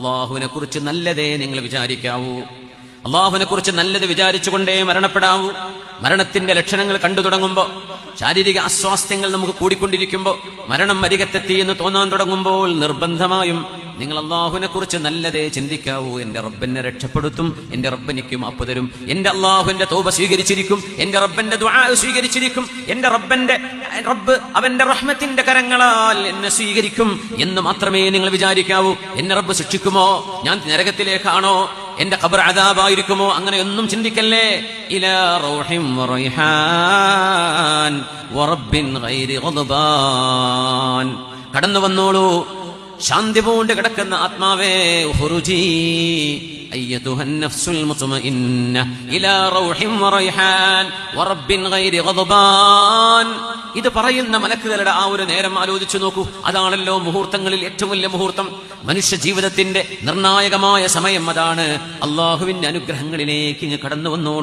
അള്ളാഹുവിനെ കുറിച്ച് നല്ലതേ നിങ്ങൾ വിചാരിക്കാവൂ. അള്ളാഹുവിനെ കുറിച്ച് നല്ലത് വിചാരിച്ചുകൊണ്ടേ മരണപ്പെടാവൂ. മരണത്തിന്റെ ലക്ഷണങ്ങൾ കണ്ടു തുടങ്ങുമ്പോൾ, ശാരീരിക അസ്വാസ്ഥ്യങ്ങൾ നമുക്ക് കൂടിക്കൊണ്ടിരിക്കുമ്പോൾ, മരണം അരികത്തെത്തി എന്ന് തോന്നാൻ തുടങ്ങുമ്പോൾ നിർബന്ധമായും നിങ്ങൾ അള്ളാഹുവിനെ കുറിച്ച് നല്ലതേ ചിന്തിക്കാവൂ. എന്റെ റബ്ബെന്നെ രക്ഷപ്പെടുത്തും, എന്റെ റബ്ബെനിക്ക് മാപ്പ് തരും, എന്റെ അള്ളാഹുവിന്റെ തൗബ സ്വീകരിച്ചിരിക്കും, എന്റെ റബ്ബന്റെ ദുആ സ്വീകരിച്ചിരിക്കും, എന്റെ റബ്ബ് അവന്റെ റഹ്മത്തിന്റെ കരങ്ങളാൽ എന്നെ സ്വീകരിക്കും എന്ന് മാത്രമേ നിങ്ങൾ വിചാരിക്കാവൂ. എന്നെ റബ്ബ് ശിക്ഷിക്കുമോ, ഞാൻ നരകത്തിലേക്കാണോ, എന്റെ ഖബർ അദാബായിരിക്കുമോ, അങ്ങനെയൊന്നും ചിന്തിക്കല്ലേ. ഇലാ റൗഹിൻ വറൈഹാൻ വറബ്ബിൻ ഗൈരി ഗദ്ബാൻ, കടന്നു വന്നോളൂ ശാന്തി പൂണ്ട് കിടക്കുന്ന ആത്മാവേ. ഖുറുജി അയ്യതുഹൻ നഫ്സുൽ മുത്മഇന്ന ഇലാ റൗഹിൻ വറൈഹാൻ വറബ്ബിൻ ഗൈരി ഗദ്ബാൻ. ഇത് പറയുന്ന മലക്കുകളുടെ ആ ഒരു നേരം ആലോചിച്ചു നോക്കൂ. അതാണല്ലോ മുഹൂർത്തങ്ങളിൽ ഏറ്റവും വലിയ മുഹൂർത്തം. മനുഷ്യ ജീവിതത്തിന്റെ നിർണായകമായ സമയം അതാണ്. അള്ളാഹുവിന്റെ അനുഗ്രഹങ്ങളിലേക്ക് ഇങ്ങ് കടന്നു വന്നോളൂ.